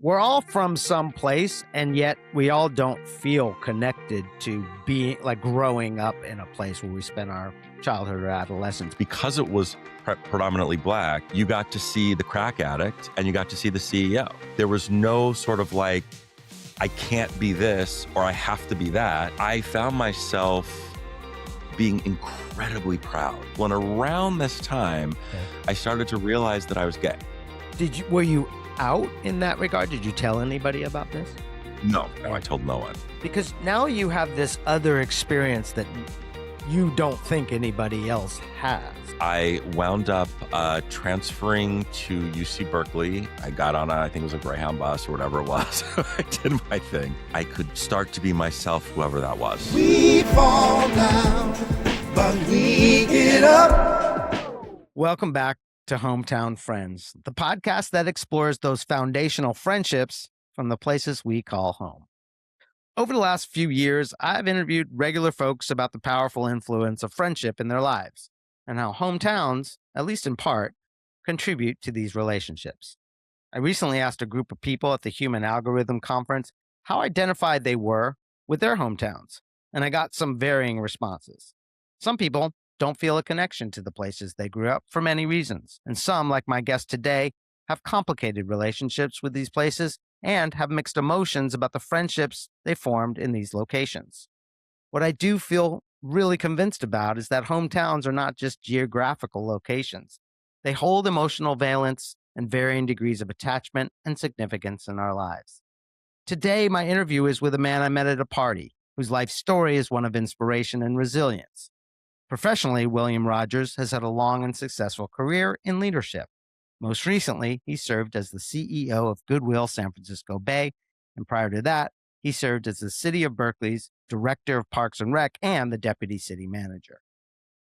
We're all from some place, and yet we all don't feel connected to being like growing up in a place where we spent our childhood or adolescence. Because it was predominantly Black, you got to see the crack addict and you got to see the CEO. There was no sort of like, I can't be this or I have to be that. I found myself being incredibly proud. When around this time, I started to realize that I was gay. Were you out in that regard? Did you tell anybody about this? No, I told no one. Because now you have this other experience that you don't think anybody else has. I wound up transferring to UC Berkeley. I got on I think it was a Greyhound bus or whatever it was. I did my thing. I could start to be myself, whoever that was. We fall down, but we get up. Welcome back to Hometown Friends, the podcast that explores those foundational friendships from the places we call home. Over the last few years, I've interviewed regular folks about the powerful influence of friendship in their lives and how hometowns, at least in part, contribute to these relationships. I recently asked a group of people at the Human Algorithm Conference how identified they were with their hometowns, and I got some varying responses. Some people don't feel a connection to the places they grew up for many reasons, and some, like my guest today, have complicated relationships with these places and have mixed emotions about the friendships they formed in these locations. What I do feel really convinced about is that hometowns are not just geographical locations. They hold emotional valence and varying degrees of attachment and significance in our lives. Today, my interview is with a man I met at a party, whose life story is one of inspiration and resilience. Professionally, William Rogers has had a long and successful career in leadership. Most recently, he served as the CEO of Goodwill San Francisco Bay, and prior to that, he served as the City of Berkeley's Director of Parks and Rec and the Deputy City Manager.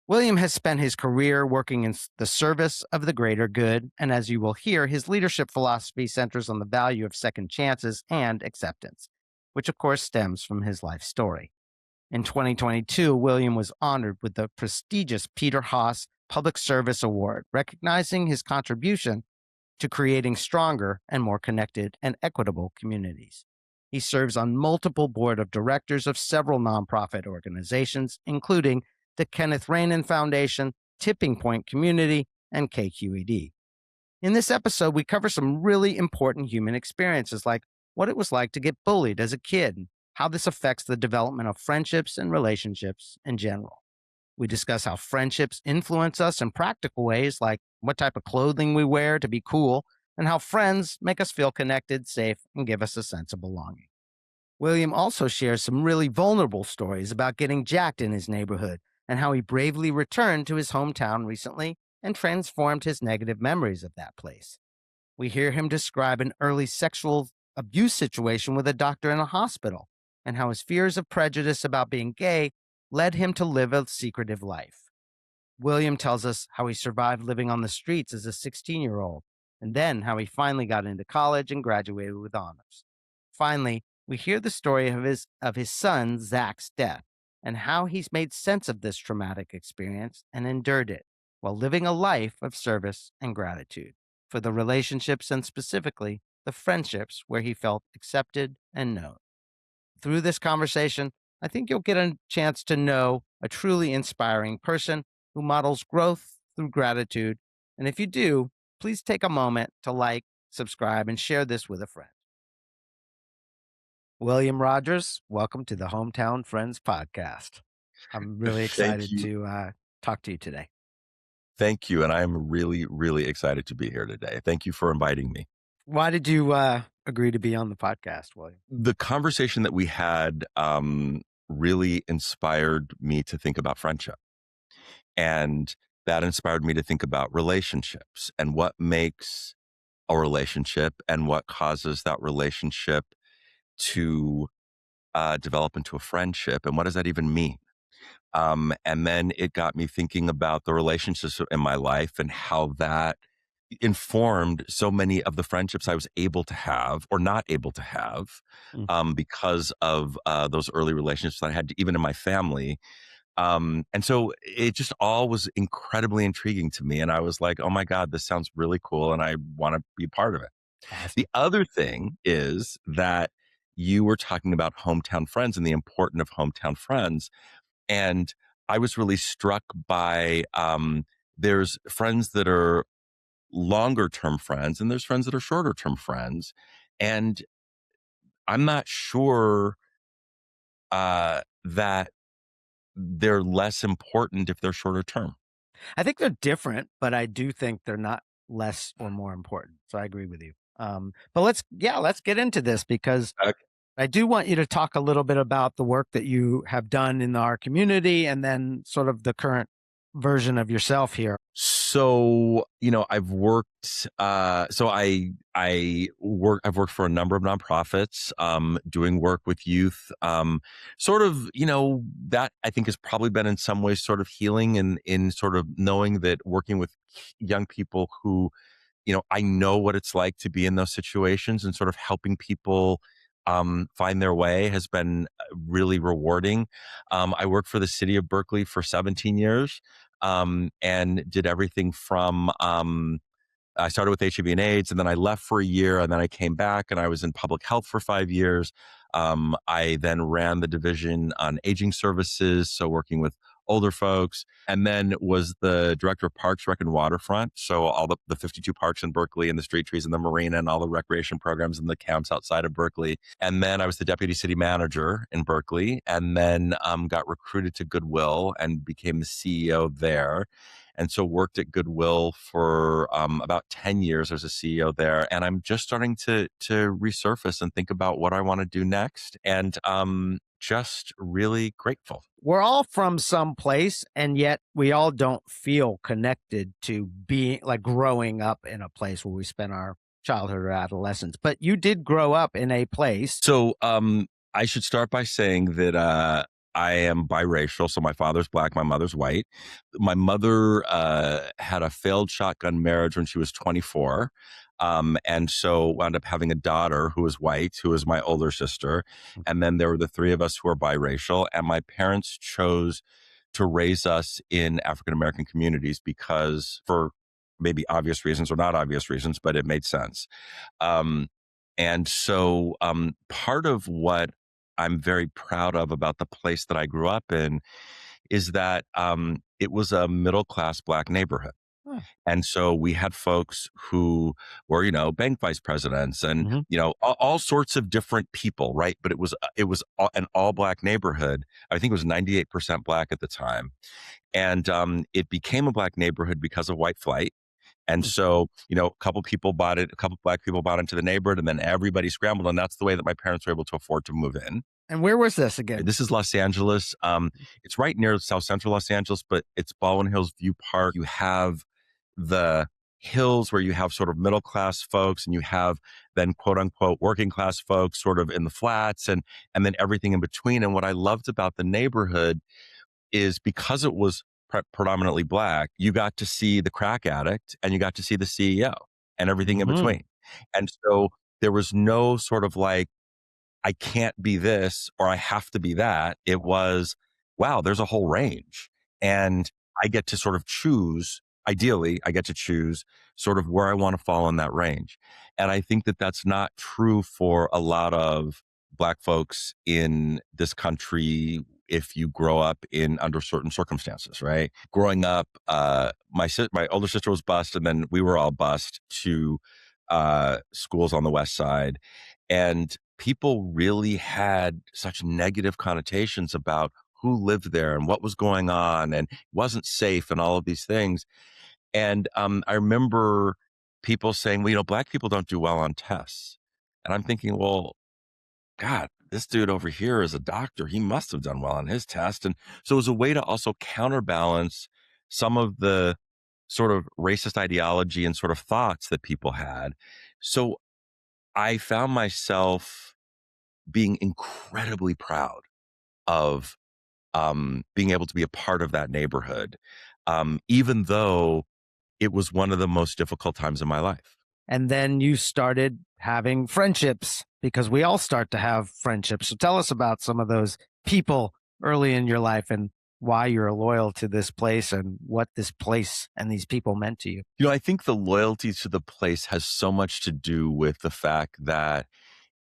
William has spent his career working in the service of the greater good, and as you will hear, his leadership philosophy centers on the value of second chances and acceptance, which of course stems from his life story. In 2022, William was honored with the prestigious Peter Haas Public Service Award, recognizing his contribution to creating stronger and more connected and equitable communities. He serves on multiple board of directors of several nonprofit organizations, including the Kenneth Rainin Foundation, Tipping Point Community, and KQED. In this episode, we cover some really important human experiences, like what it was like to get bullied as a kid, how this affects the development of friendships and relationships in general. We discuss how friendships influence us in practical ways, like what type of clothing we wear to be cool, and how friends make us feel connected, safe, and give us a sense of belonging. William also shares some really vulnerable stories about getting jacked in his neighborhood and how he bravely returned to his hometown recently and transformed his negative memories of that place. We hear him describe an early sexual abuse situation with a doctor in a hospital, and how his fears of prejudice about being gay led him to live a secretive life. William tells us how he survived living on the streets as a 16-year-old, and then how he finally got into college and graduated with honors. Finally, we hear the story of his son, Zach's death, and how he's made sense of this traumatic experience and endured it while living a life of service and gratitude for the relationships and specifically the friendships where he felt accepted and known. Through this conversation, I think you'll get a chance to know a truly inspiring person who models growth through gratitude. And if you do, please take a moment to like, subscribe, and share this with a friend. William Rogers, welcome to the Hometown Friends podcast. I'm really excited to talk to you today. Thank you. And I'm really, really excited to be here today. Thank you for inviting me. Why did you agree to be on the podcast, William? The conversation that we had really inspired me to think about friendship. And that inspired me to think about relationships and what makes a relationship and what causes that relationship to develop into a friendship. And what does that even mean? And then it got me thinking about the relationships in my life and how that informed so many of the friendships I was able to have or not able to have because of those early relationships that I had, even in my family. And so it just all was incredibly intriguing to me. And I was like, oh my God, this sounds really cool. And I want to be part of it. Awesome. The other thing is that you were talking about hometown friends and the importance of hometown friends. And I was really struck by there's friends that are longer term friends and there's friends that are shorter term friends. And I'm not sure that they're less important if they're shorter term. I think they're different, but I do think they're not less or more important. So I agree with you. But let's get into this because Okay. I do want you to talk a little bit about the work that you have done in our community and then sort of the current version of yourself here. So, I've worked I've worked for a number of nonprofits, doing work with youth, sort of, that I think has probably been in some ways sort of healing and in sort of knowing that working with young people who, I know what it's like to be in those situations and sort of helping people find their way has been really rewarding. I worked for the city of Berkeley for 17 years and did everything from I started with HIV and AIDS, and then I left for a year, and then I came back, and I was in public health for 5 years. I then ran the division on aging services, so working with older folks, and then was the director of Parks, Rec, and Waterfront. So all the 52 parks in Berkeley and the street trees and the marina and all the recreation programs and the camps outside of Berkeley. And then I was the deputy city manager in Berkeley, and then got recruited to Goodwill and became the CEO there, and so worked at Goodwill for about 10 years as a CEO there. And I'm just starting to resurface and think about what I want to do next. And just really grateful. We're all from some place, and yet we all don't feel connected to being like growing up in a place where we spent our childhood or adolescence. But you did grow up in a place. So I should start by saying that I am biracial. So my father's black, my mother's white. My mother had a failed shotgun marriage when she was 24. And so wound up having a daughter who was white, who was my older sister. And then there were the three of us who are biracial. And my parents chose to raise us in African American communities because, for maybe obvious reasons or not obvious reasons, but it made sense. Um, and so part of what I'm very proud of about the place that I grew up in is that it was a middle class black neighborhood. Huh. And so we had folks who were, bank vice presidents and, Mhm. all sorts of different people, right? But it was an all black neighborhood. I think it was 98% black at the time. And it became a black neighborhood because of white flight. And Hmm. so, a couple people bought it, a couple black people bought into the neighborhood, and then everybody scrambled. And that's the way that my parents were able to afford to move in. And where was this again? This is Los Angeles. It's right near South Central Los Angeles, but it's Baldwin Hills View Park. You have the hills where you have sort of middle class folks, and you have then quote unquote working class folks sort of in the flats, and then everything in between. And what I loved about the neighborhood is because it was predominantly black, you got to see the crack addict and you got to see the CEO and everything in Mhm. between. And so there was no sort of like, I can't be this or I have to be that. It was, wow, there's a whole range. And I get to sort of choose, ideally, I get to choose sort of where I want to fall in that range. And I think that that's not true for a lot of Black folks in this country if you grow up in under certain circumstances, right? Growing up, my older sister was bused, and then we were all bused to schools on the West Side. And people really had such negative connotations about who lived there and what was going on and wasn't safe and all of these things. And I remember people saying, well, Black people don't do well on tests. And I'm thinking, well, God, this dude over here is a doctor. He must have done well on his test. And so it was a way to also counterbalance some of the sort of racist ideology and sort of thoughts that people had. So I found myself being incredibly proud of being able to be a part of that neighborhood, even though it was one of the most difficult times in my life. And then you started having friendships because we all start to have friendships. So tell us about some of those people early in your life and why you're loyal to this place and what this place and these people meant to you. You know, I think the loyalty to the place has so much to do with the fact that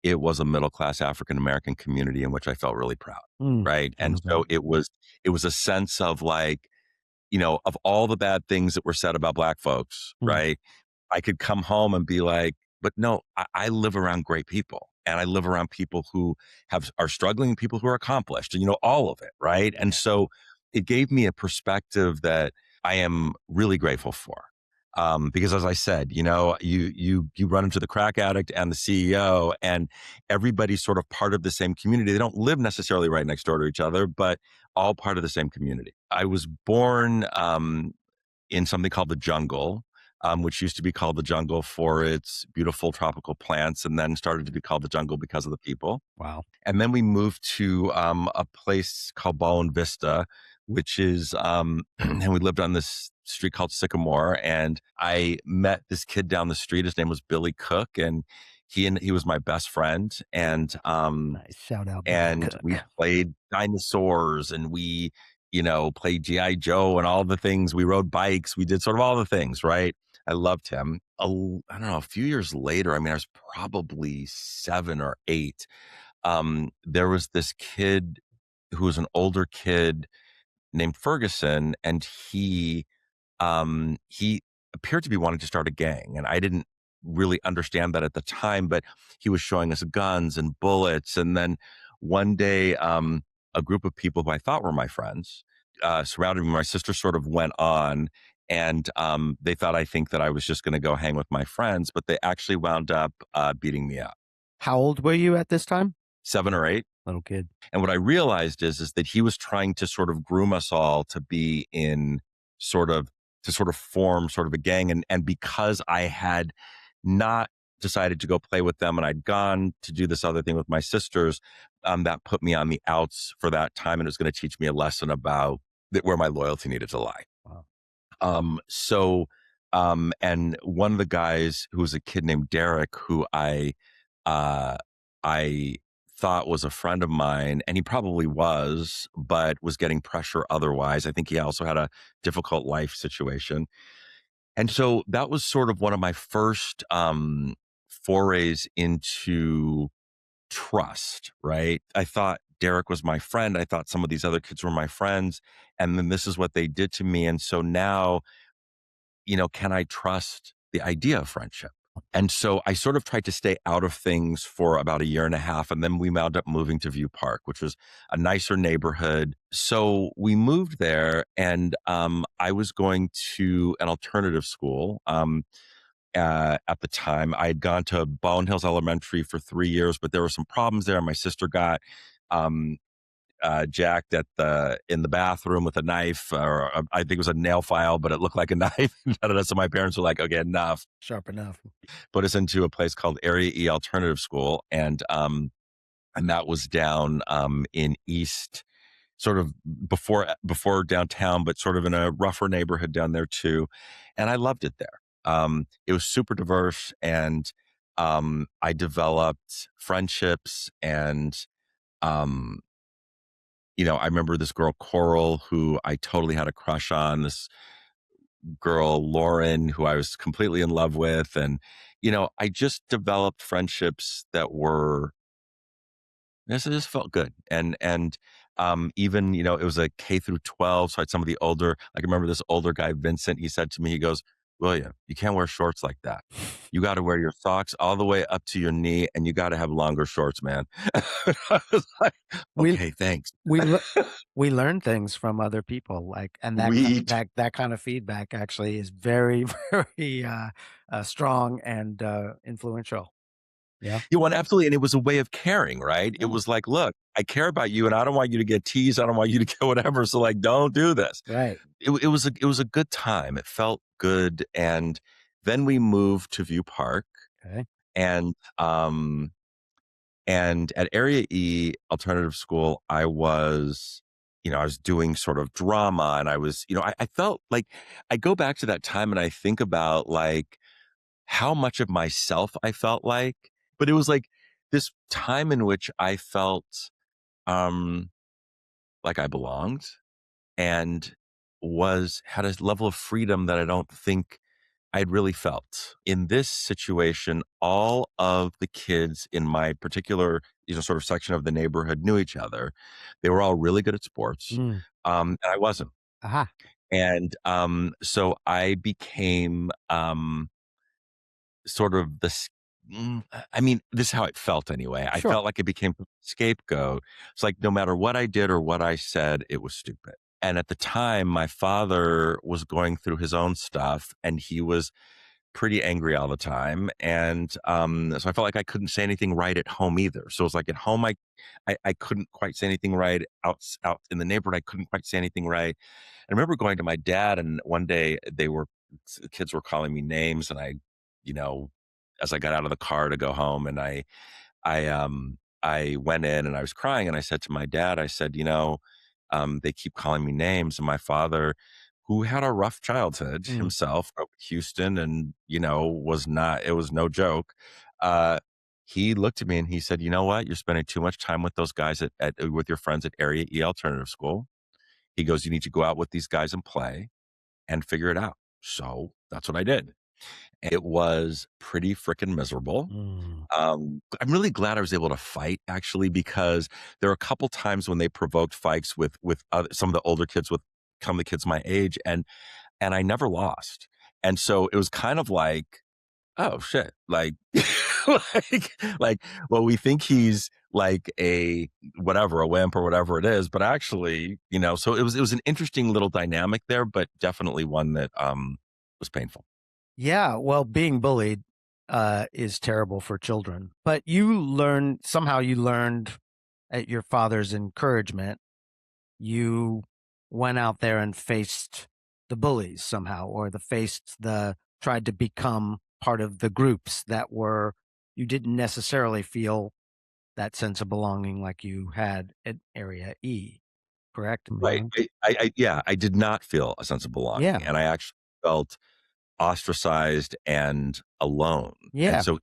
it was a middle class African American community in which I felt really proud, right? I And love that. so it was a sense of like, of all the bad things that were said about black folks, Mm, right? I could come home and be like, but no, I live around great people and I live around people who are struggling, people who are accomplished, and all of it, right? And yeah. so it gave me a perspective that I am really grateful for. Because as I said, you run into the crack addict and the CEO, and everybody's sort of part of the same community. They don't live necessarily right next door to each other, but all part of the same community. I was born in something called the jungle, which used to be called the jungle for its beautiful tropical plants, and then started to be called the jungle because of the people. Wow. And then we moved to a place called Ballin Vista, which is, and we lived on this street called Sycamore. And I met this kid down the street. His name was Billy Cook, and he was my best friend. Nice. Shout out Billy And we Cook. played dinosaurs, and we, played GI Joe and all the things. We rode bikes. We did sort of all the things, right? I loved him. I don't know, a few years later, I mean, I was probably 7 or 8. There was this kid who was an older kid named Ferguson, and he appeared to be wanting to start a gang, and I didn't really understand that at the time, but he was showing us guns and bullets. And then one day, a group of people who I thought were my friends surrounded me. My sister sort of went on, and they thought, I think, that I was just going to go hang with my friends, but they actually wound up beating me up. How old were you at this time? 7 or 8. Little kid. And what I realized is that he was trying to sort of groom us all to be in sort of to sort of form sort of a gang. And because I had not decided to go play with them and I'd gone to do this other thing with my sisters, that put me on the outs for that time. And it was going to teach me a lesson about where my loyalty needed to lie. Wow. So, and one of the guys who was a kid named Derek, who uh, I thought was a friend of mine, and he probably but was getting pressure otherwise. I think he also had a difficult life situation. And so that was sort of one of my first forays into trust, right? I thought Derek was my friend. I thought some of these other kids were my friends. And then this is what they did to me. And so now, can I trust the idea of friendship? And so I sort of tried to stay out of things for about a year and a half. And then we wound up moving to View Park, which was a nicer neighborhood. So we moved there, and I was going to an alternative school. At the time, I had gone to Baldwin Hills Elementary for 3 years, but there were some problems there. My sister got um, jacked in the bathroom with a knife, or I think it was a nail file, but it looked like a knife. So my parents were like, "Okay, enough." Sharp enough. Put us into a place called Area E Alternative School, and that was down in East, sort of before downtown, but sort of in a rougher neighborhood down there too. And I loved it there. It was super diverse, and I developed friendships. And um, I remember this girl Coral, who I totally had a crush on. This girl Lauren, who I was completely in love with, and I just developed friendships that were Yes, it just felt good. And even, it was a K through 12. So I had some of the older, like I remember this older guy, Vincent, he said to me, he goes, "William, you can't wear shorts like that. You got to wear your socks all the way up to your knee, and you got to have longer shorts, man." I was like, We okay, thanks. we le- we learn things from other people, like, and We that kind of feedback actually is very very strong and influential. Yeah. You want absolutely, and it was a way of caring, right? It Mm, was like, look, I care about you, and I don't want you to get teased. I don't want you to get whatever. So like, don't do this. right. It was a good time. It felt good. And then we moved to View Park, Okay. and at Area E Alternative School, I was doing sort of drama, and I felt like I go back to that time and I think about like how much of myself I felt like, but it was like this time in which I felt um like I belonged. and had a level of freedom that I don't think I'd really felt. In this situation, all of the kids in my particular, sort of section of the neighborhood knew each other. They were all really good at sports, Mm. and I wasn't. Aha. And so I became sort of I mean, this is how it felt anyway. I Sure. felt like I became a scapegoat. It's like no matter what I did or what I said, it was stupid. And at the time, my father was going through his own stuff and he was pretty angry all the time. And so I felt like I couldn't say anything right at home either. So it was like at home, I couldn't quite say anything right. Out in the neighborhood, I couldn't quite say anything right. I remember going to my dad, and one day the kids were calling me names, and you know, as I got out of the car to go home, and I went in and I was crying, and I said to my dad, I said, they keep calling me names, and my father, who had a rough childhood Mm. himself, grew up in Houston, and it was no joke. Uh, he looked at me and he said, "You know what? You're spending too much time with those guys with your friends at Area E Alternative School." He goes, "You need to go out with these guys and play and figure it out." So that's what I did. It was pretty freaking miserable. Mm. I'm really glad I was able to fight actually, because there were a couple times when they provoked fights with some of the older kids with some of the kids my age, and I never lost. And so it was kind of like, oh shit, like, like, well, we think he's like a wimp or whatever it is, but actually, so it was an interesting little dynamic there, but definitely one that was painful. Yeah, well, being bullied is terrible for children. But somehow you learned at your father's encouragement, you went out there and faced the bullies somehow, or tried to become part of the groups you didn't necessarily feel that sense of belonging like you had at Area E, correct? Am I Right. wrong? Yeah, I did not feel a sense of Yeah, belonging, and I actually felt ostracized and alone. And yeah, so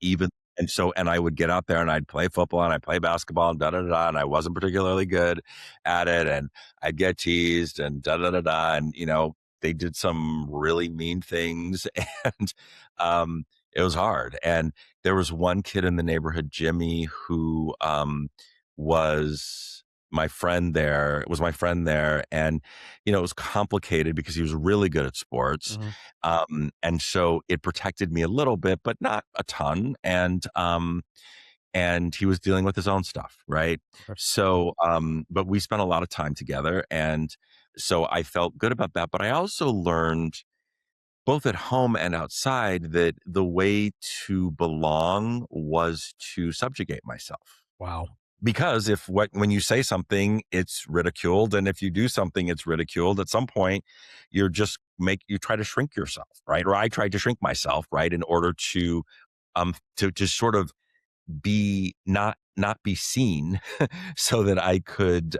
and I would get out there and I'd play football and I'd play basketball and da da da da, and I wasn't particularly good at it, and I'd get teased and da da da da, and they did some really mean things, and it was hard. And there was one kid in the neighborhood, Jimmy, who was my friend there, and it was complicated because he was really good at sports, mhm, and so it protected me a little bit, but not a ton. And he was dealing with his own stuff, right? of course. So, but we spent a lot of time together, and so I felt good about that. But I also learned both at home and outside that the way to belong was to subjugate myself, Wow. because when you say something, it's ridiculed, and if you do something, it's ridiculed. At some point, you try to shrink yourself, right? Or I tried to shrink myself, right, in order to just sort of be not be seen, so that I could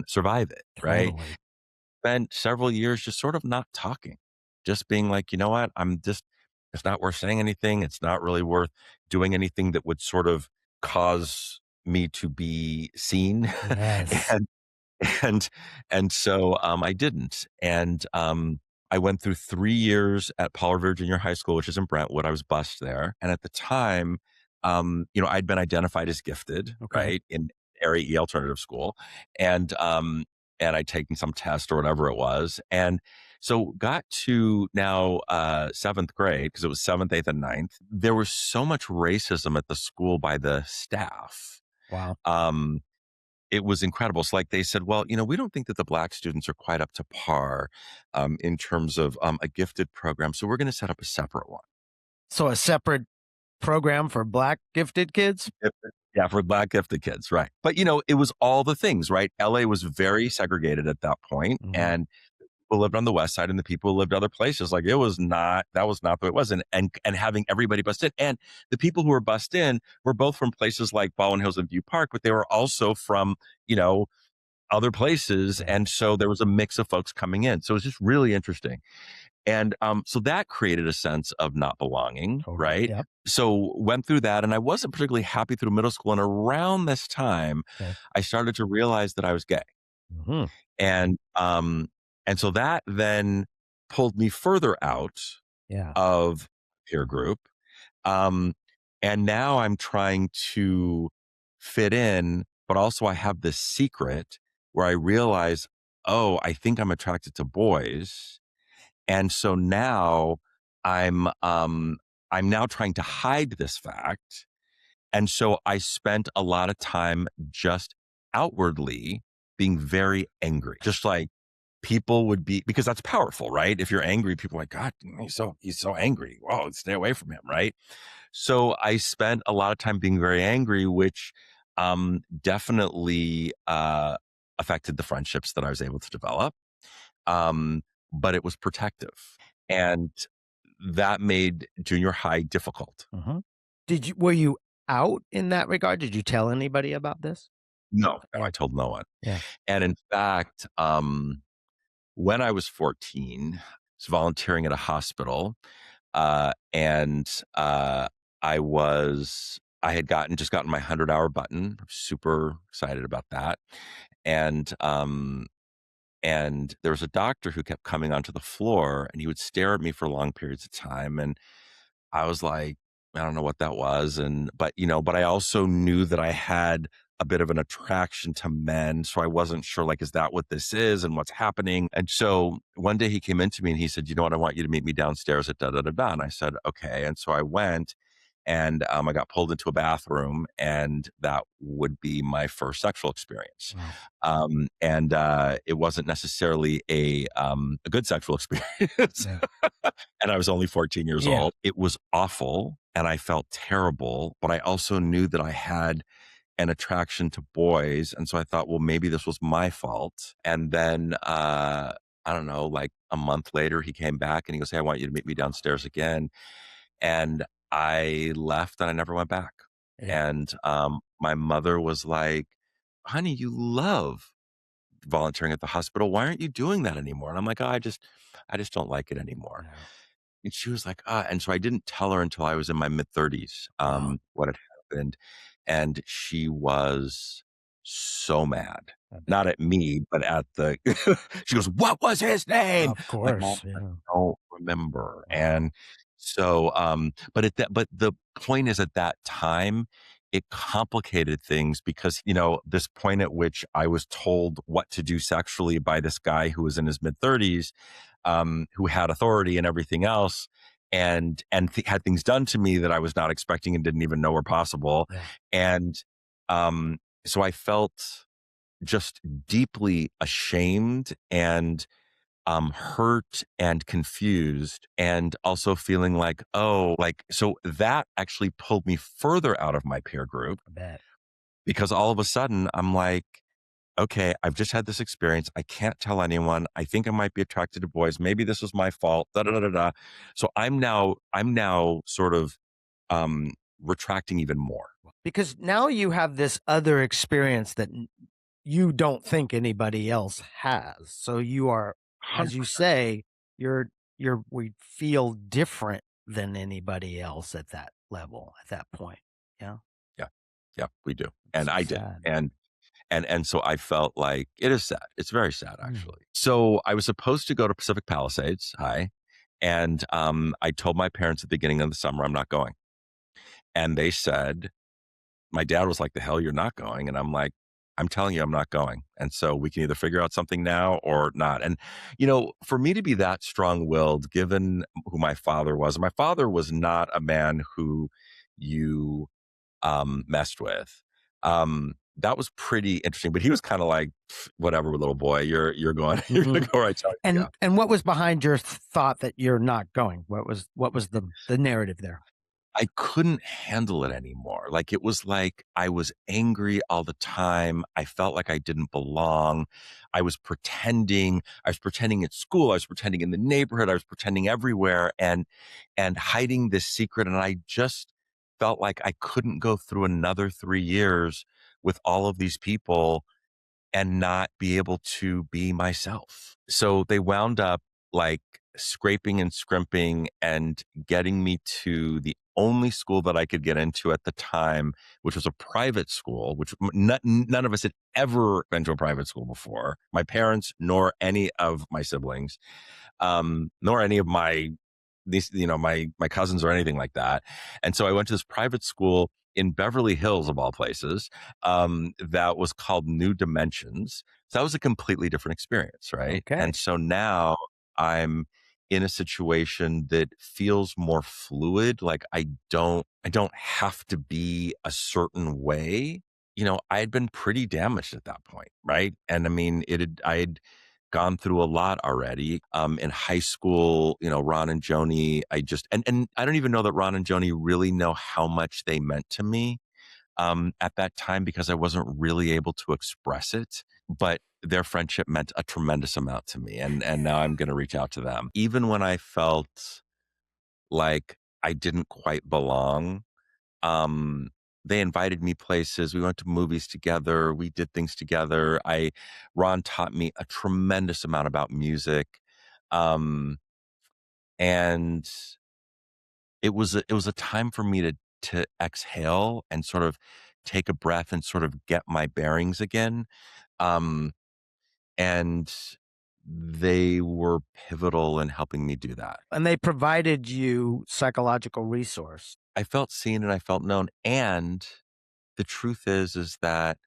survive it, right? Totally. Spent several years just sort of not talking, just being like, you know what, it's not worth saying anything. It's not really worth doing anything that would sort of cause me to be seen. Yes. and and and so I didn't. And I went through 3 years at Paul Revere Junior High School, which is in Brentwood. I was bused there, and at the time, I'd been identified as gifted, Okay. right, in Area E Alternative School, and I'd taken some test or whatever it was, and so got to now seventh grade, because it was seventh, eighth, and ninth. There was so much racism at the school by the staff. Wow. Um, it was incredible. So like they said, well, we don't think that the black students are quite up to par in terms of a gifted program. So we're going to set up a separate one. So a separate program for Black gifted kids? Yeah, for black gifted kids. Right. But, it was all the things, right? LA was very segregated at that point, Mhm. and people lived on the west side and the people who lived other places. Like that was not the way it was. And having everybody bust in, and the people who were bust in were both from places like Baldwin Hills and View Park, but they were also from, other places. Yeah, And so there was a mix of folks coming in. So it was just really interesting. And so that created a sense of not belonging, totally. right? Yep. So went through that, and I wasn't particularly happy through middle school. And around this time, Okay. I started to realize that I was gay. Mhm. And And so that then pulled me further out Yeah. of peer group. Um, and now I'm trying to fit in, but also I have this secret where I realize, oh, I think I'm attracted to boys. And so now I'm I'm now trying to hide this fact. And so I spent a lot of time just outwardly being very angry. Just like people would be, because that's powerful, right? If you're angry, people are like, God, he's so angry. Whoa, stay away from him, right? So I spent a lot of time being very angry, which definitely affected the friendships that I was able to develop. Um, but it was protective. And that made junior high difficult. Mhm. Were you out in that regard? Did you tell anybody about this? No, I Yeah. told no one. Yeah. And in fact, when I was 14, I was volunteering at a hospital, and I had just gotten my 100-hour button. I'm super excited about that, and there was a doctor who kept coming onto the floor, and he would stare at me for long periods of time, and I was like, I don't know what that was. But I also knew that I had a bit of an attraction to men. So I wasn't sure, like, is that what this is and what's happening? And so one day he came into me and he said, you know what? I want you to meet me downstairs at da da da da. And I said, okay. And so I went and I got pulled into a bathroom, and that would be my first sexual experience. Wow. And it wasn't necessarily a good sexual experience. Yeah. And I was only 14 years Yeah. old. It was awful and I felt terrible, but I also knew that I had an attraction to boys. And so I thought, well, maybe this was my fault. And then, I don't know, like a month later, he came back and he goes, hey, I want you to meet me downstairs again. And I left and I never went back. Yeah. And my mother was like, honey, you love volunteering at the hospital. Why aren't you doing that anymore? And I'm like, oh, I just don't like it anymore. Yeah. And she was like, and so I didn't tell her until I was in my mid 30s, Wow. what had happened. And she was so mad, I bet. not at me, but at she goes, what was his name? Of I'm like, Mom, course. I Yeah. don't remember. Wow. And so, but the point is, at that time, it complicated things because, this point at which I was told what to do sexually by this guy who was in his mid 30s, who had authority and everything else, and had things done to me that I was not expecting and didn't even know were possible. Yeah. And so I felt just deeply ashamed and hurt and confused, and also feeling like, so that actually pulled me further out of my peer group, I bet. because all of a sudden I'm like, okay, I've just had this experience. I can't tell anyone. I think I might be attracted to boys. Maybe this was my fault. Da da da da. Da. So I'm now sort of retracting even more. Because now you have this other experience that you don't think anybody else has. So you are, as you 100%. say, we feel different than anybody else at that level, at that point. Yeah. Yeah, yeah, we do, It's and so I did, sad. and so I felt like it is sad. It's very sad, Mm. actually. So I was supposed to go to Pacific Palisades High, and I told my parents at the beginning of the summer I'm not going, and they said, my dad was like, the hell you're not going? And I'm like, I'm telling you, I'm not going. And so we can either figure out something now or not. And, for me to be that strong willed, given who my father was not a man who you messed with. That was pretty interesting, but he was kind of like, whatever, little boy, you're going, you're going to go where I tell you to go. And what was behind your thought that you're not going? What was the narrative there? I couldn't handle it anymore. Like, it was like I was angry all the time. I felt like I didn't belong. I was pretending. I was pretending at school. I was pretending in the neighborhood. I was pretending everywhere, and hiding this secret. And I just felt like I couldn't go through another 3 years with all of these people and not be able to be myself. So they wound up like scraping and scrimping and getting me to the only school that I could get into at the time, which was a private school, which none of us had ever been to a private school before. My parents, nor any of my siblings, nor any of my these, my cousins or anything like that. And so I went to this private school in Beverly Hills, of all places, that was called New Dimensions. So that was a completely different experience, right? Okay. And so now I'm in a situation that feels more fluid. Like I don't have to be a certain way. I had been pretty damaged at that point, right? And I mean, I had gone through a lot already. In high school, Ron and Joni, and I don't even know that Ron and Joni really know how much they meant to me at that time because I wasn't really able to express it. But their friendship meant a tremendous amount to me. And now I'm going to reach out to them. Even when I felt like I didn't quite belong, um, they invited me places. We went to movies together. We did things together. Ron taught me a tremendous amount about music. Um, and it was a time for me to exhale and sort of take a breath and sort of get my bearings again. Um, and they were pivotal in helping me do that. And they provided you psychological resource. I felt seen and I felt known. And the truth is that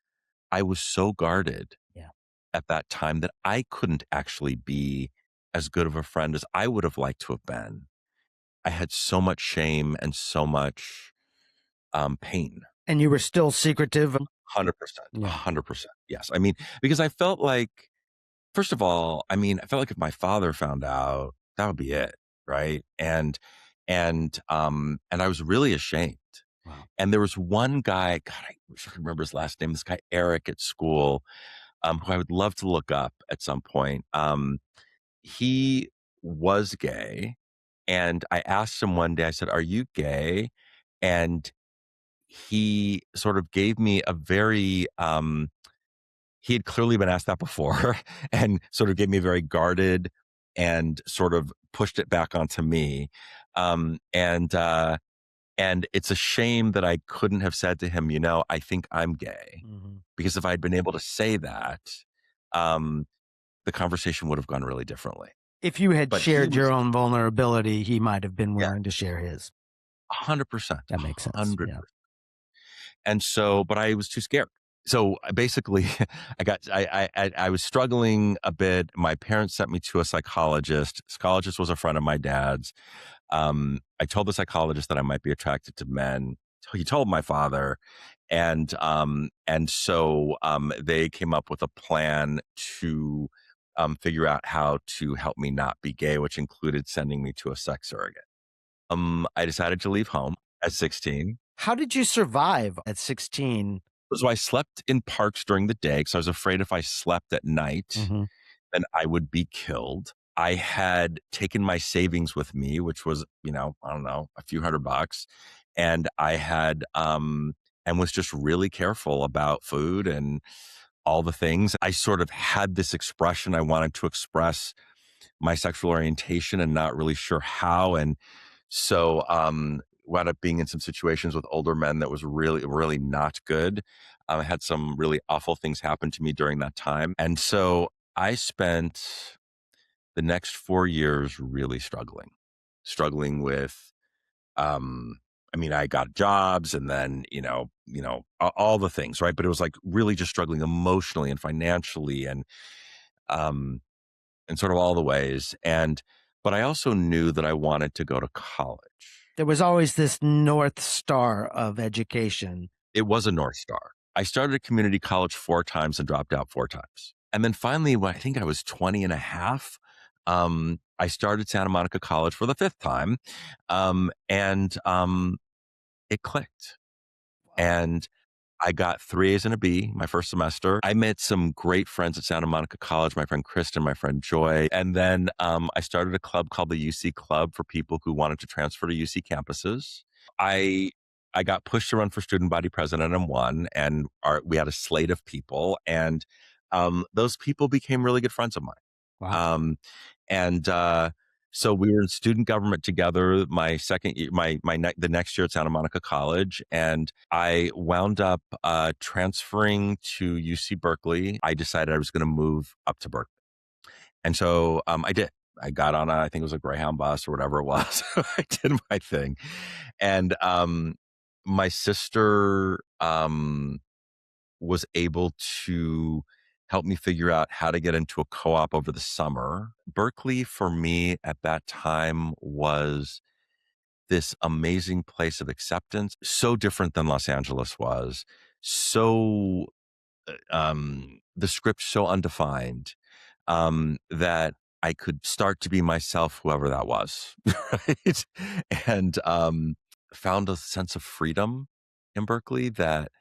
I was so guarded Yeah. at that time that I couldn't actually be as good of a friend as I would have liked to have been. I had so much shame and so much pain. And you were still secretive. 100%. Yeah. 100%. Yes. I mean, because I felt like, first of all, I felt like if my father found out, that would be it. Right. And I was really ashamed. Wow. And there was one guy, God, I wish I could remember his last name, this guy, Eric at school, who I would love to look up at some point. He was gay. And I asked him one day, I said, "Are you gay?" And he sort of gave me a very, he had clearly been asked that before and sort of gave me a very guarded and sort of pushed it back onto me. Um, and, uh, and it's a shame that I couldn't have said to him, I think I'm gay. Mm-hmm. Because if I'd been able to say that, um, the conversation would have gone really differently. If you had But shared your own vulnerability, he might have been Yeah. willing to share his. 100%. That makes sense. 100%. Yeah. And so, but I was too scared. So basically, I was struggling a bit. My parents sent me to a psychologist. Psychologist was a friend of my dad's. I told the psychologist that I might be attracted to men. He told my father, and so they came up with a plan to figure out how to help me not be gay, which included sending me to a sex surrogate. I decided to leave home at 16. How did you survive at 16? So I slept in parks during the day because I was afraid if I slept at night, Mm-hmm. then I would be killed. I had taken my savings with me, which was, I don't know, a few $100. And I had, and was just really careful about food and all the things. I sort of had this expression I wanted to express my sexual orientation and not really sure how. And so, wound up being in some situations with older men that was really, really not good. I had some really awful things happen to me during that time. And so I spent the next 4 years really struggling with, I got jobs and then, all the things, right? But it was like really just struggling emotionally and financially and, um, in sort of all the ways. But I also knew that I wanted to go to college. There was always this North Star of education. It was a North Star. I started a community college 4 times and dropped out 4 times. And then finally, when I think I was 20 and a half, I started Santa Monica College for the 5th time. It clicked. And I got 3 A's and a B my first semester. I met some great friends at Santa Monica College, my friend Kristen, my friend Joy. And then I started a club called the UC Club for people who wanted to transfer to UC campuses. I got pushed to run for student body president and won. And we had a slate of people. And those people became really good friends of mine. Wow. And So we were in student government together my second year, the next year at Santa Monica College, and I wound up transferring to UC Berkeley. I decided I was going to move up to Berkeley, and so I did. I got on I think it was a Greyhound bus or whatever it was. I did my thing, and my sister was able to help me figure out how to get into a co-op over the summer. Berkeley for me at that time was this amazing place of acceptance, so different than Los Angeles was. So the script so undefined that I could start to be myself, whoever that was, right? And found a sense of freedom in Berkeley that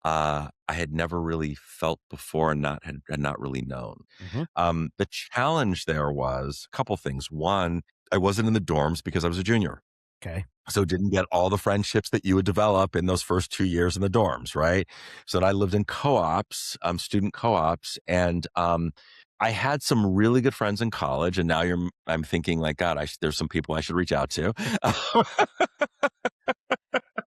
I had never really felt before and had not really known. Hmm. The challenge there was a couple things. One, I wasn't in the dorms because I was a junior. Okay. So didn't get all the friendships that you would develop in those first 2 years in the dorms, right? So I lived in co-ops, student co-ops, and I had some really good friends in college. And now I'm thinking like, God, there's some people I should reach out to.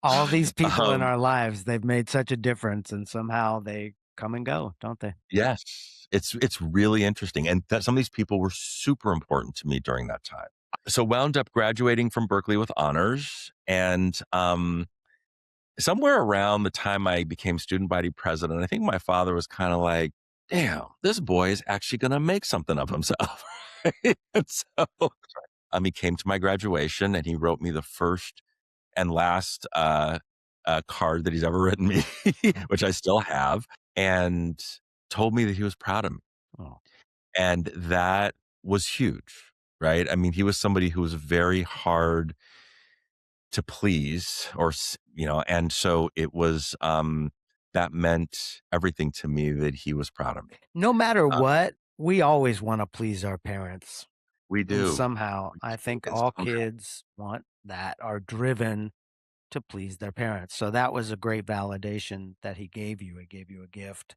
All these people in um, our lives, they've made such a difference, and somehow they come and go, don't they? yes, it's really interesting, and that some of these people were super important to me during that time. So wound up graduating from Berkeley with honors, and somewhere around the time I became student body president, I think my father was kind of like, "Damn, this boy is actually going to make something of himself." Right? And so he came to my graduation, and he wrote me the first and last card that he's ever written me, which I still have, and told me that he was proud of me. Oh. And that was huge, right? I mean, he was somebody who was very hard to please and so it was, that meant everything to me that he was proud of me. No matter Uh, what, we always want to please our parents. we And do. somehow, We I do, think and all somehow kids want that, are driven to please their parents. So that was a great validation that he gave you. He gave you a gift.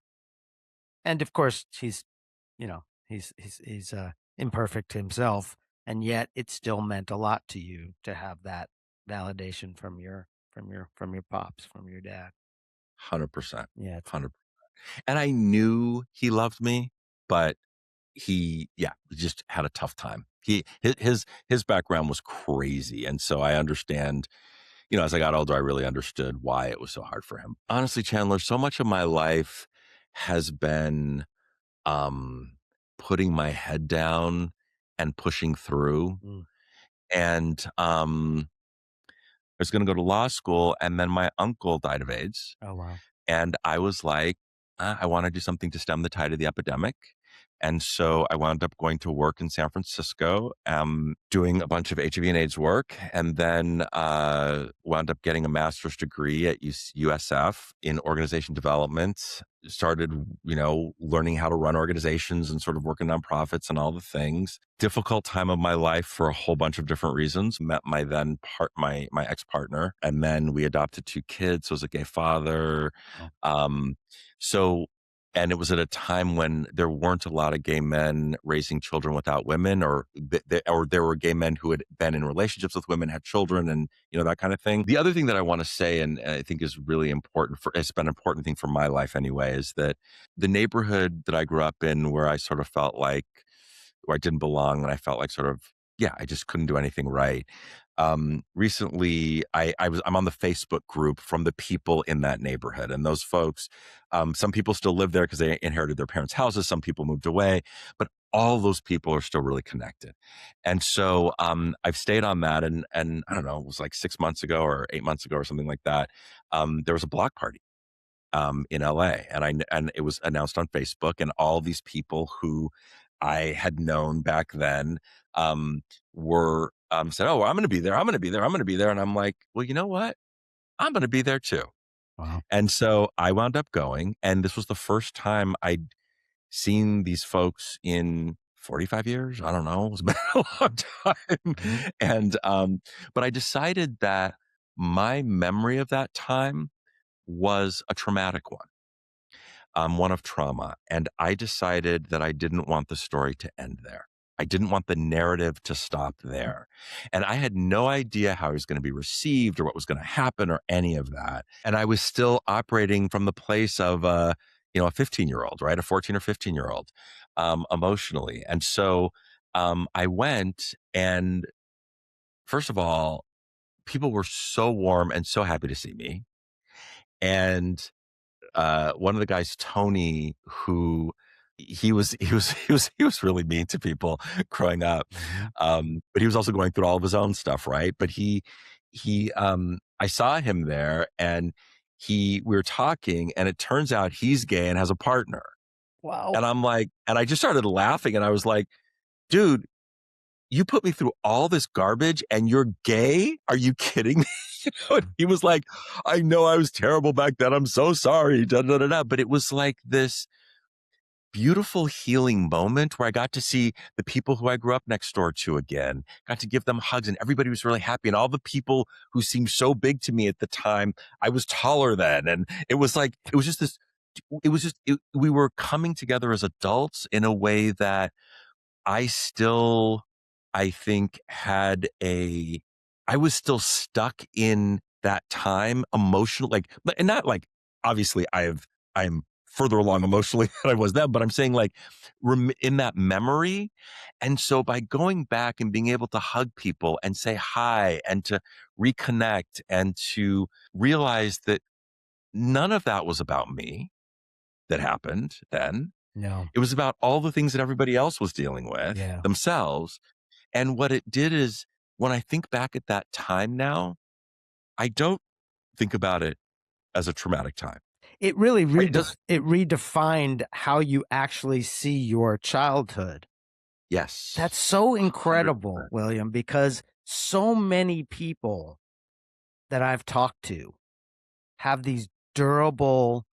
And of course, he's imperfect himself, and yet it still meant a lot to you to have that validation from your pops, from your dad. 100%, Yeah, it's 100. And I knew he loved me, but he just had a tough time. His background was crazy, and so I understand, as I got older, I really understood why it was so hard for him. Honestly, Chandler, so much of my life has been um, putting my head down and pushing through. mm. And I was going to go to law school, and then my uncle died of AIDS. Oh wow. And I was like, I want to do something to stem the tide of the epidemic. And so I wound up going to work in San Francisco, doing a bunch of HIV and AIDS work, and then wound up getting a master's degree at USF in organization development. Started, learning how to run organizations and sort of working nonprofits and all the things. Difficult time of my life for a whole bunch of different reasons. Met my ex partner, and then we adopted 2 kids. Was a gay father. Oh. Um, so and it was at a time when there weren't a lot of gay men raising children without women, or there were gay men who had been in relationships with women, had children, and that kind of thing. The other thing that I want to say, and I think is really important it's been an important thing for my life anyway, is that the neighborhood that I grew up in, where I sort of felt like where I didn't belong, and I felt like sort of I just couldn't do anything right. Recently I'm on the Facebook group from the people in that neighborhood, and those folks, some people still live there because they inherited their parents' houses. Some people moved away, but all those people are still really connected. And so, I've stayed on that, and I don't know, it was like 6 months ago or 8 months ago or something like that. There was a block party in LA, and it was announced on Facebook, and all these people who I had known back then were said, "Oh, well, I'm going to be there. I'm going to be there. I'm going to be there." And I'm like, "Well, you know what? I'm going to be there too." Wow. And so I wound up going, and this was the first time I'd seen these folks in 45 years. I don't know. It's been a long time. Hmm. And but I decided that my memory of that time was a traumatic one of trauma. And I decided that I didn't want the story to end there. I didn't want the narrative to stop there. And I had no idea how it was going to be received or what was going to happen or any of that. And I was still operating from the place of a 15-year-old, right? A 14 or 15-year-old, emotionally. And so I went, and first of all, people were so warm and so happy to see me. And one of the guys, Tony, who he was really mean to people growing up, Mhm. but he was also going through all of his own stuff, right? But I saw him there, and we were talking, and it turns out he's gay and has a partner, Wow. and I'm like, and I just started laughing, and I was like, dude. You put me through all this garbage and you're gay? Are you kidding me? And he was like, I know I was terrible back then. I'm so sorry. Da, da, da, da. But it was like this beautiful healing moment where I got to see the people who I grew up next door to again, got to give them hugs, and everybody was really happy. And all the people who seemed so big to me at the time, I was taller then. And it was like, we were coming together as adults in a way that I still, I think, I was still stuck in that time emotionally, and not like, obviously I'm further along emotionally than I was then, but I'm saying like, in that memory. And so by going back and being able to hug people and say hi and to reconnect and to realize that none of that was about me that happened then. No. It was about all the things that everybody else was dealing with Yeah. themselves. And what it did is, when I think back at that time now, I don't think about it as a traumatic time. It really Right? It doesn't. redefined how you actually see your childhood. That's Yes. so 100%. incredible, William, because so many people that I've talked to have these durable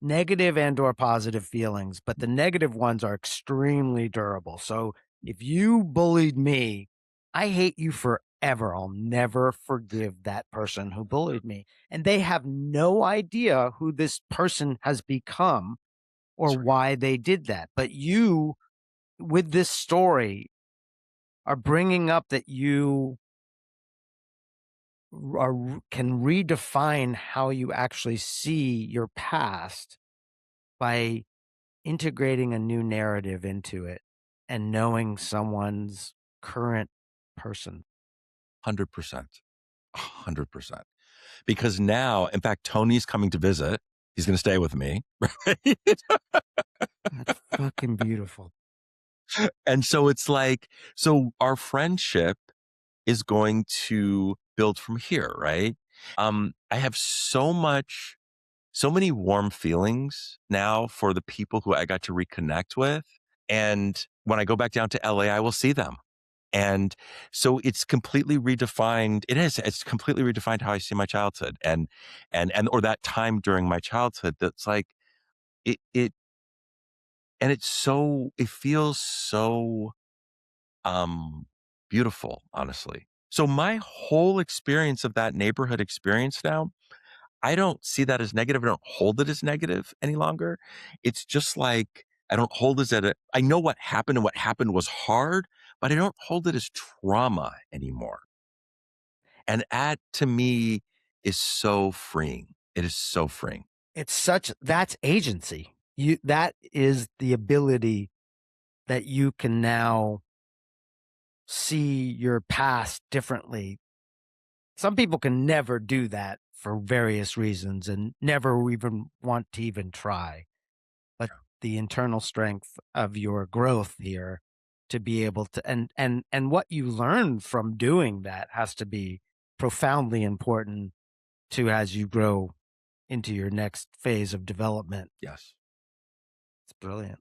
negative and or positive feelings, but the negative ones are extremely durable. So if you bullied me, I hate you forever. I'll never forgive that person who bullied me. And they have no idea who this person has become or That's right. why they did that. But you, with this story, are bringing up that you can redefine how you actually see your past by integrating a new narrative into it and knowing someone's current person. 100%. 100%. Because now, in fact, Tony's coming to visit. He's going to stay with me. Right? That's fucking beautiful. And so it's like, so our friendship is going to build from here, right? I have so many warm feelings now for the people who I got to reconnect with. And when I go back down to LA, I will see them. And so it's completely redefined. It's completely redefined how I see my childhood or that time during my childhood. That's like, it, and it feels so, beautiful, honestly. So my whole experience of that neighborhood experience now, I don't see that as negative. I don't hold it as negative any longer. It's just like, I don't hold it as I know what happened, and what happened was hard, but I don't hold it as trauma anymore. And that, to me, is so freeing. It is so freeing. That's agency. That is the ability that you can now see your past differently. Some people can never do that for various reasons and never even want to even try. But the internal strength of your growth here to be able to and what you learn from doing that has to be profoundly important to as you grow into your next phase of development. Yes. It's brilliant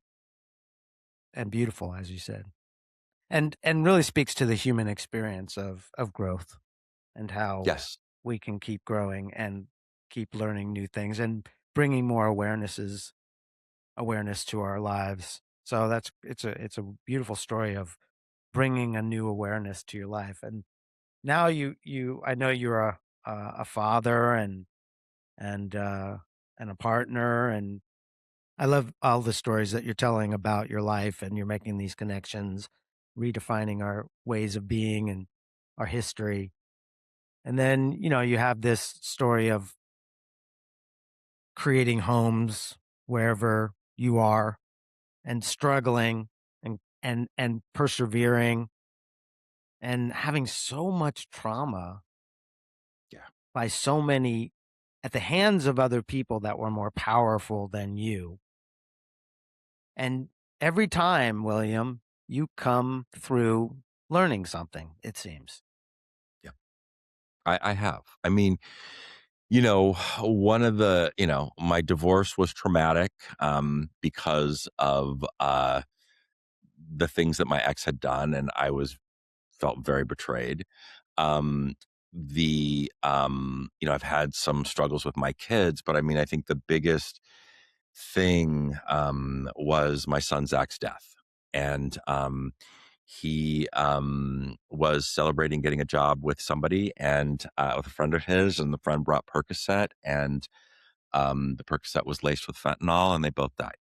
and beautiful, as you said, and really speaks to the human experience of growth and how Yes. we can keep growing and keep learning new things and bringing more awareness to our lives. So it's a beautiful story of bringing a new awareness to your life. And now I know you're a father and and a partner, and I love all the stories that you're telling about your life, and you're making these connections. redefining our ways of being and our history. And then, you have this story of creating homes wherever you are and struggling and persevering and having so much trauma Yeah. by so many at the hands of other people that were more powerful than you. And every time, William, you come through learning something, it seems. Yeah. I have. I mean, one of the, my divorce was traumatic because of the things that my ex had done, and I felt very betrayed. Um, I've had some struggles with my kids, but I mean, I think the biggest thing was my son Zach's death. And he was celebrating getting a job with somebody and with a friend of his, and the friend brought Percocet, and the Percocet was laced with fentanyl, and they both died.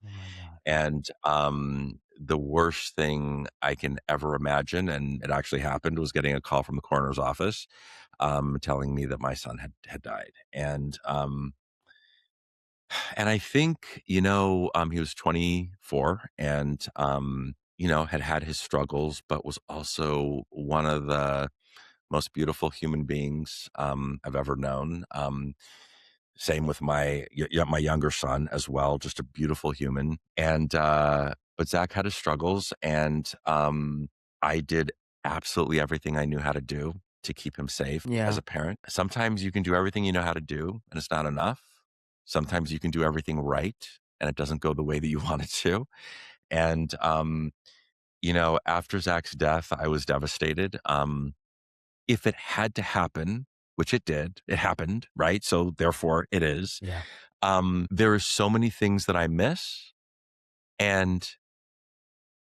Oh my God. And the worst thing I can ever imagine, and it actually happened, was getting a call from the coroner's office telling me that my son had died. And I think, he was 24 and, had his struggles, but was also one of the most beautiful human beings I've ever known. Same with my younger son as well, just a beautiful human. And, but Zach had his struggles, and I did absolutely everything I knew how to do to keep him safe as Yeah. a parent. Sometimes you can do everything you know how to do, and it's not enough. Sometimes you can do everything right, and it doesn't go the way that you want it to. And, after Zach's death, I was devastated. If it had to happen, which it did, it happened, right? So therefore it is. Yeah. There are so many things that I miss, and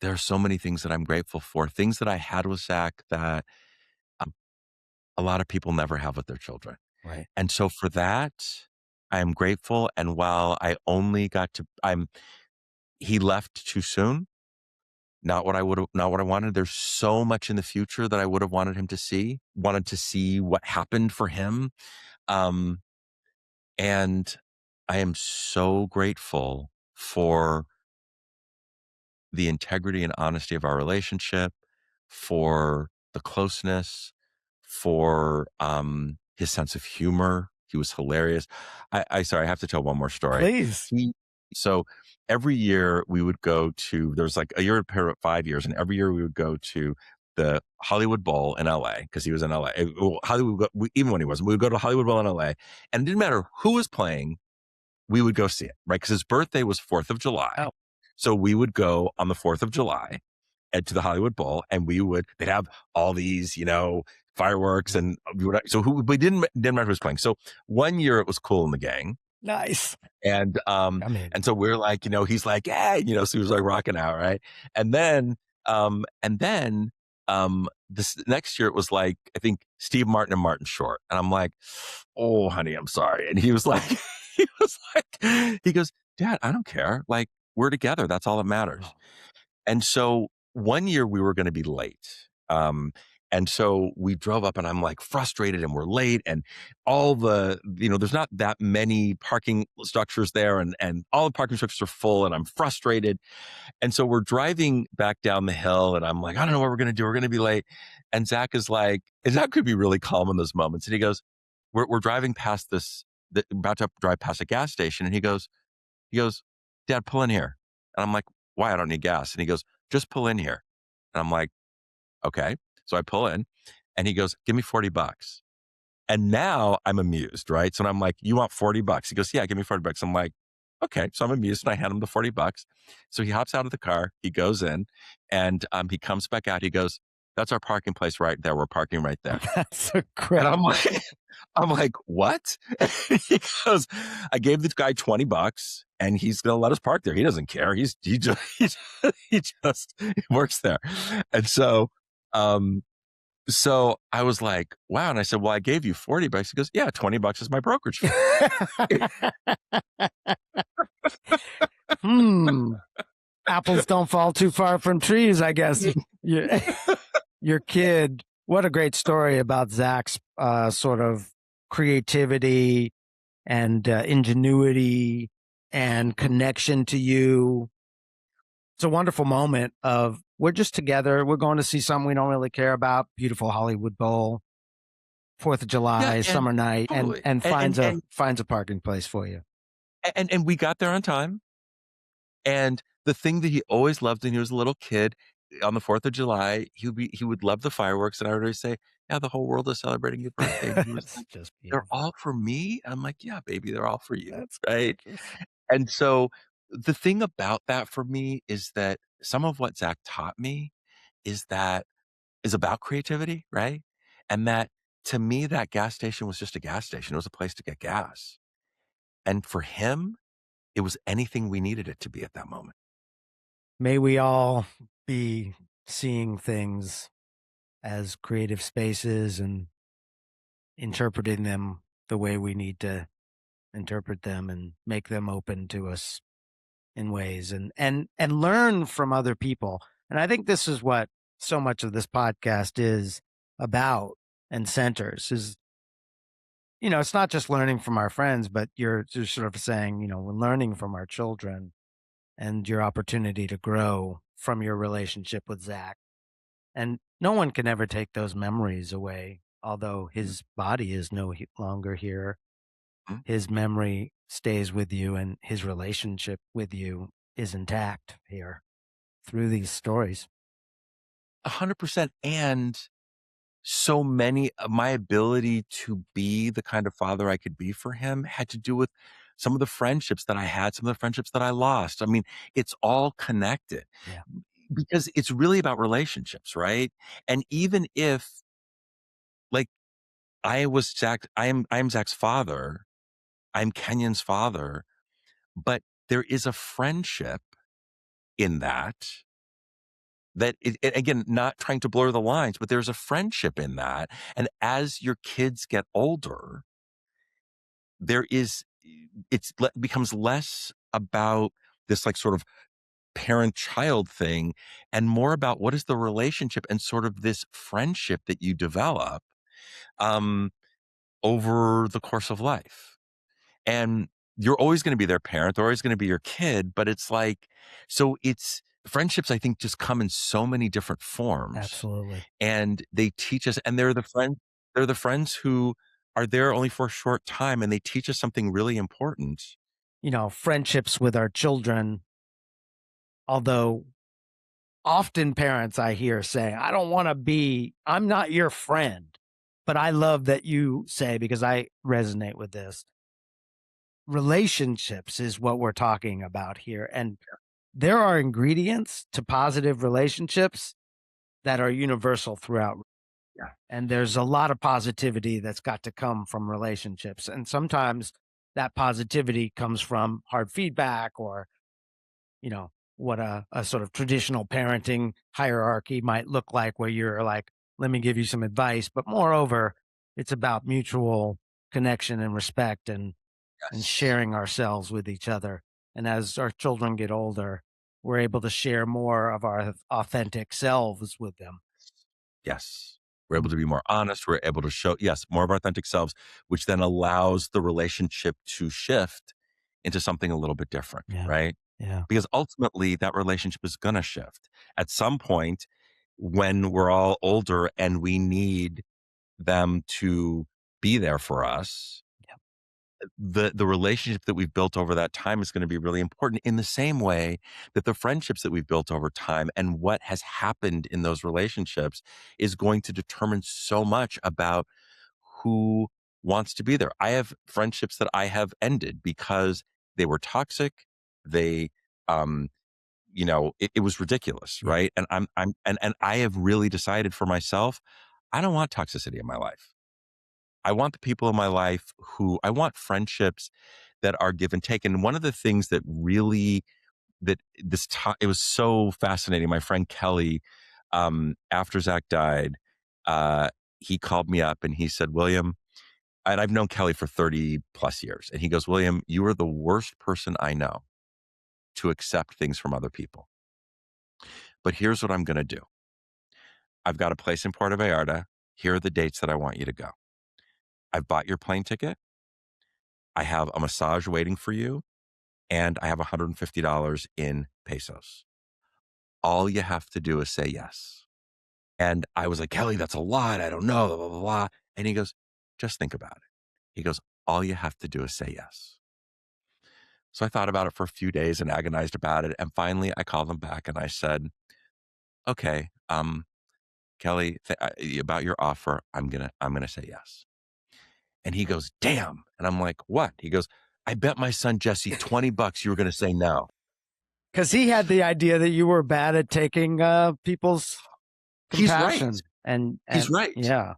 there are so many things that I'm grateful for. Things that I had with Zach that um, a lot of people never have with their children. Right. And so for that, I am grateful. And while he left too soon. Not what I wanted. There's so much in the future that I would have wanted to see what happened for him. Um, and I am so grateful for the integrity and honesty of our relationship, for the closeness, for his sense of humor. He was hilarious. Sorry, I have to tell one more story. Please. So every year we would go to, there's like a year per 5 years, and every year we would go to the Hollywood Bowl in LA because he was in LA. Even when he wasn't, we would go to Hollywood Bowl in LA, and it didn't matter who was playing, we would go see it, right? Because his birthday was 4th of July. Oh. So we would go on the 4th of July to the Hollywood Bowl, and they'd have all these, fireworks, and we didn't matter who was playing. So one year it was Cool in the Gang. Nice. And and so we're like, he's like, hey, so he was like rocking out, right? And then this next year it was like, I think Steve Martin and Martin Short. And I'm like, oh honey, I'm sorry. And he was like, he goes, Dad, I don't care. Like, we're together. That's all that matters. Oh. And so one year we were going to be late. And so we drove up, and I'm like frustrated, and we're late, and all there's not that many parking structures there, and all the parking structures are full, and I'm frustrated. And so we're driving back down the hill, and I'm like, I don't know what we're going to do. We're going to be late. And Zach is like, and Zach could be really calm in those moments. And he goes, we're driving past about to drive past a gas station. And he goes, Dad, pull in here. And I'm like, why? I don't need gas. And he goes, just pull in here. And I'm like, okay. So I pull in, and he goes, give me $40. And now I'm amused, right? So I'm like, you want $40? He goes, yeah, give me $40. I'm like, okay. So I'm amused, and I hand him the $40. So he hops out of the car, he goes in, and he comes back out. He goes, that's our parking place right there. We're parking right there. That's a And great. I'm like, what? He goes, I gave this guy $20, and he's going to let us park there. He doesn't care. He just works there. And so I was like, wow. And I said, well, I gave you $40. He goes, yeah, $20 is my brokerage fee. Apples don't fall too far from trees, I guess. your, your kid, what a great story about Zach's sort of creativity and ingenuity and connection to you. It's a wonderful moment of we're just together. We're going to see something we don't really care about. Beautiful Hollywood Bowl, 4th of Yeah, July, and summer night, and totally. and And finds a and finds a parking place for you. and we got there on time. And the thing that he always loved when he was a little kid, on the 4th of July, he would love the fireworks, and I would always say, "Yeah, the whole world is celebrating your birthday." And he was It's like, just "They're beautiful. all for me?" I'm like, "Yeah, baby, they're all for you." That's Right? gorgeous. And so the thing about that for me is that some of what Zach taught me is that is about creativity, right? And that to me, that gas station was just a gas station. It was a place to get gas. And for him, it was anything we needed it to be at that moment. May we all be seeing things as creative spaces and interpreting them the way we need to interpret them and make them open to us in ways and learn from other people. And I think this is what so much of this podcast is about and centers is, it's not just learning from our friends, but you're sort of saying, we're learning from our children and your opportunity to grow from your relationship with Zach. And no one can ever take those memories away, although his body is no longer here. Mhm. His memory stays with you and his relationship with you is intact here through these stories. 100%. And so many my ability to be the kind of father I could be for him had to do with some of the friendships that I had, some of the friendships that I lost. I mean, it's all connected Yeah. because it's really about relationships, right? And even if like I am Zach's father, I'm Kenyon's father, but there is a friendship in that again, not trying to blur the lines, but there's a friendship in that. And as your kids get older, there is becomes less about this like sort of parent child thing and more about what is the relationship and sort of this friendship that you develop um over the course of life. And you're always going to be their parent, they're always going to be your kid, but it's like so it's friendships I think just come in so many different forms, Absolutely. and they teach us, and they're the friends who are there only for a short time, and they teach us something really important. Friendships with our children, although often parents I hear say, I'm not your friend. But I love that you say, because I resonate with this, relationships is what we're talking about here. And there are ingredients to positive relationships that are universal throughout. Yeah. And there's a lot of positivity that's got to come from relationships. And sometimes that positivity comes from hard feedback or, what a sort of traditional parenting hierarchy might look like, where you're like, let me give you some advice. But moreover, it's about mutual connection and respect and Yes. sharing ourselves with each other. And as our children get older, we're able to share more of our authentic selves with them. Yes. We're able to be more honest. We're able to show, yes, more of our authentic selves, which then allows the relationship to shift into something a little bit different, Yeah. right? Yeah. Because ultimately that relationship is going to shift at some point when we're all older and we need them to be there for us. Yeah. The relationship that we've built over that time is going to be really important in the same way that the friendships that we've built over time and what has happened in those relationships is going to determine so much about who wants to be there. I have friendships that I have ended because they were toxic. They, um, it was ridiculous, Yeah. right? And and I have really decided for myself, I don't want toxicity in my life. I want the people in my life who I want friendships that are give and take. And one of the things that really that it was so fascinating. My friend Kelly, after Zach died, uh, he called me up and he said, William, and I've known Kelly for 30 plus years. And he goes, William, you are the worst person I know to accept things from other people. But here's what I'm going to do. I've got a place in Puerto Vallarta. Here are the dates that I want you to go. I've bought your plane ticket. I have a massage waiting for you, and I have $150 in pesos. All you have to do is say yes. And I was like, Kelly, that's a lot. I don't know, blah, blah, blah, blah. And he goes, just think about it. He goes, all you have to do is say yes. So I thought about it for a few days and agonized about it. And finally I called him back and I said, okay, Kelly, about your offer, I'm gonna say yes. And he goes, damn. And I'm like, what? He goes, I bet my son Jesse $20 you were gonna say no. Because he had the idea that you were bad at taking people's He's right. compassion. And He's right. Yeah.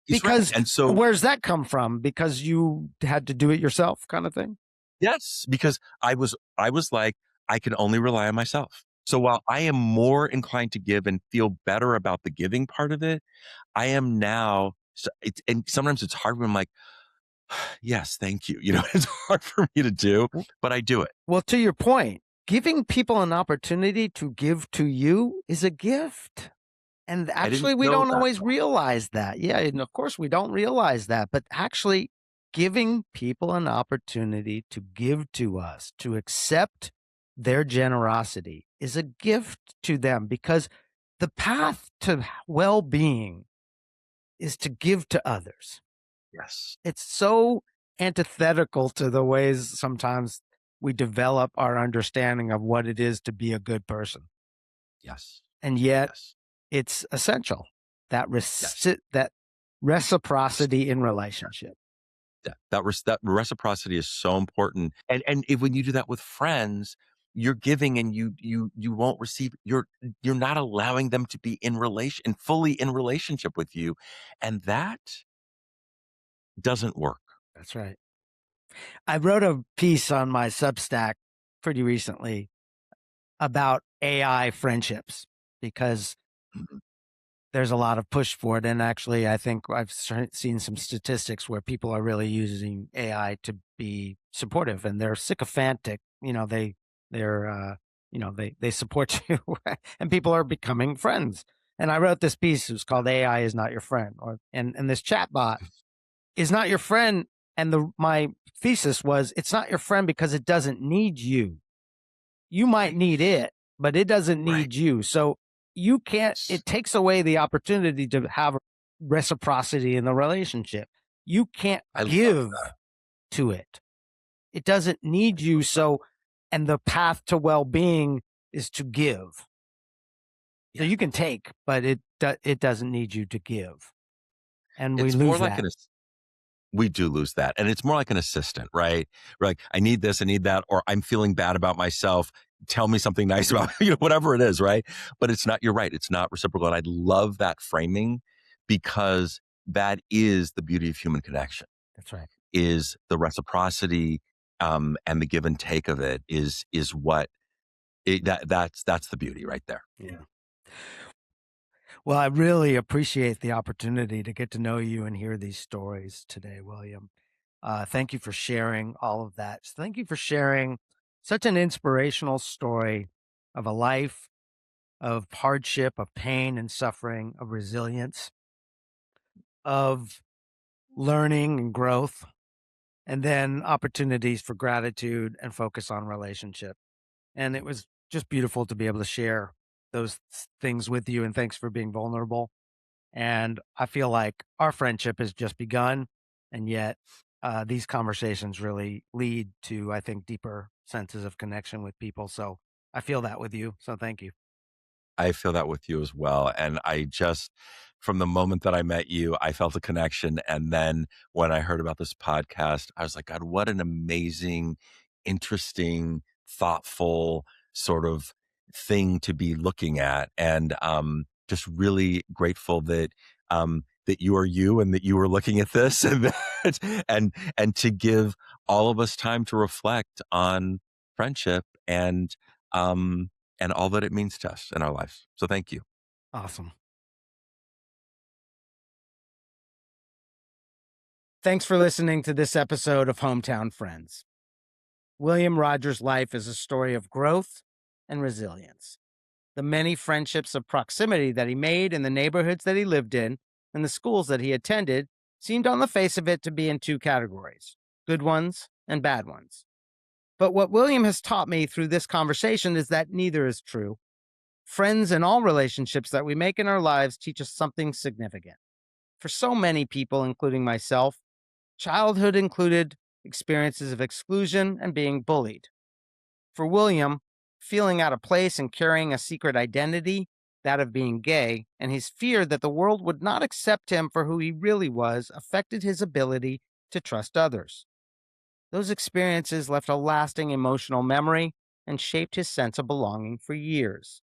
He's Because right. And so where's that come from? Because you had to do it yourself, kind of thing? yes, because I was like, I can only rely on myself. So while I am more inclined to give and feel better about the giving part of it, I am now, and sometimes it's hard when I'm like, yes, thank you. You know, it's hard for me to do, but I do it. Well, to your point, giving people an opportunity to give to you is a gift. And actually, we don't always realize that. Yeah, and of course, we don't realize that. But actually, giving people an opportunity to give to us, to accept their generosity, is a gift to them, because the path to well-being is to give to others. Yes. It's so antithetical to the ways sometimes we develop our understanding of what it is to be a good person. Yes. And yet Yes. it's essential, that that reciprocity in relationship. That reciprocity is so important. And when you do that with friends, you're giving and you won't receive. You're not allowing them to be fully in relationship with you, and that doesn't work. That's right. I wrote a piece on my Substack pretty recently about AI friendships, because Mhm. there's a lot of push for it. And actually, I think I've seen some statistics where people are really using AI to be supportive, and they're sycophantic. You know, they support you, and people are becoming friends. And I wrote this piece. It was called "AI is not your friend," and this chatbot is not your friend. And my thesis was, it's not your friend because it doesn't need you. You might need it, but it doesn't need you. So you can't, it takes away the opportunity to have reciprocity in the relationship. You can't give to it. It doesn't need you. So, and the path to well-being is to give. So you can take, but it doesn't need you to give. And we It's more lose like that. we do lose that. And it's more like an assistant, right? We're like, I need this, I need that, or I'm feeling bad about myself. Tell me something nice about, whatever it is, right? But it's not, you're right, it's not reciprocal. And I love that framing, because that is the beauty of human connection. That's right. Is the reciprocity, and the give and take of it is what that's the beauty right there. Yeah. Well, I really appreciate the opportunity to get to know you and hear these stories today, William. Thank you for sharing all of that. Thank you for sharing such an inspirational story of a life of hardship, of pain and suffering, of resilience, of learning and growth, and then opportunities for gratitude and focus on relationship. And it was just beautiful to be able to share those things with you. And thanks for being vulnerable. And I feel like our friendship has just begun. And yet these conversations really lead to, I think, deeper senses of connection with people. So I feel that with you. So thank you. I feel that with you as well. And from the moment that I met you, I felt a connection. And then when I heard about this podcast, I was like, God, what an amazing, interesting, thoughtful sort of thing to be looking at. And just really grateful that that you are you and that you were looking at this and and to give all of us time to reflect on friendship and all that it means to us in our lives. So thank you. Awesome. Thanks for listening to this episode of Hometown Friends. William Rogers' life is a story of growth and resilience. The many friendships of proximity that he made in the neighborhoods that he lived in and the schools that he attended seemed on the face of it to be in two categories: good ones and bad ones. But what William has taught me through this conversation is that neither is true. Friends and all relationships that we make in our lives teach us something significant. For so many people, including myself, childhood included experiences of exclusion and being bullied. For William, feeling out of place and carrying a secret identity, that of being gay, and his fear that the world would not accept him for who he really was, affected his ability to trust others. Those experiences left a lasting emotional memory and shaped his sense of belonging for years.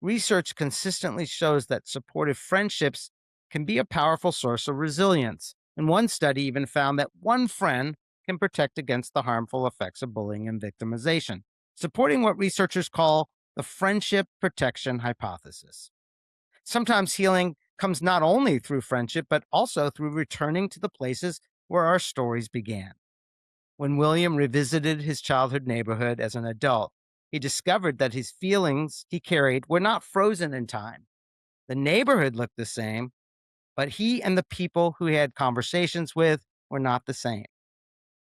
Research consistently shows that supportive friendships can be a powerful source of resilience, and one study even found that one friend can protect against the harmful effects of bullying and victimization, supporting what researchers call the friendship protection hypothesis. Sometimes healing comes not only through friendship, but also through returning to the places where our stories began. When William revisited his childhood neighborhood as an adult, he discovered that his feelings he carried were not frozen in time. The neighborhood looked the same, but he and the people who he had conversations with were not the same.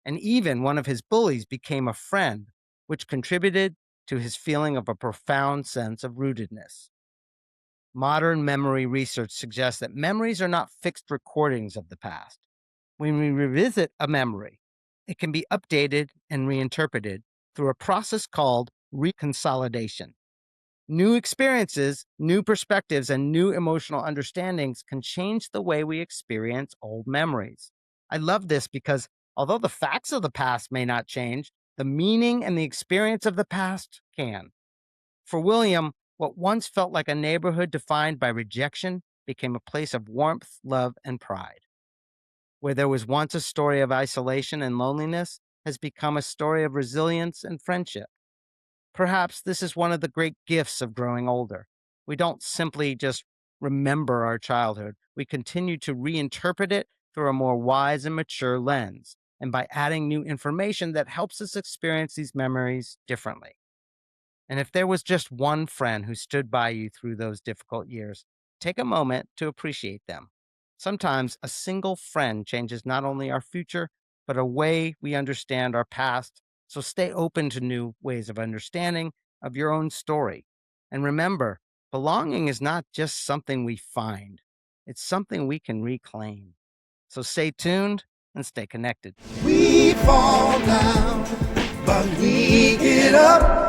And even one of his bullies became a friend, which contributed to his feeling of a profound sense of rootedness. Modern memory research suggests that memories are not fixed recordings of the past. When we revisit a memory, it can be updated and reinterpreted through a process called reconsolidation. New experiences, new perspectives, and new emotional understandings can change the way we experience old memories. I love this because although the facts of the past may not change, the meaning and the experience of the past can. For William, what once felt like a neighborhood defined by rejection became a place of warmth, love, and pride. Where there was once a story of isolation and loneliness has become a story of resilience and friendship. Perhaps this is one of the great gifts of growing older. We don't simply just remember our childhood. We continue to reinterpret it through a more wise and mature lens, and by adding new information that helps us experience these memories differently. And if there was just one friend who stood by you through those difficult years, take a moment to appreciate them. Sometimes a single friend changes not only our future, but a way we understand our past. So stay open to new ways of understanding of your own story. And remember, belonging is not just something we find, it's something we can reclaim. So stay tuned and stay connected. We fall down, but we get up.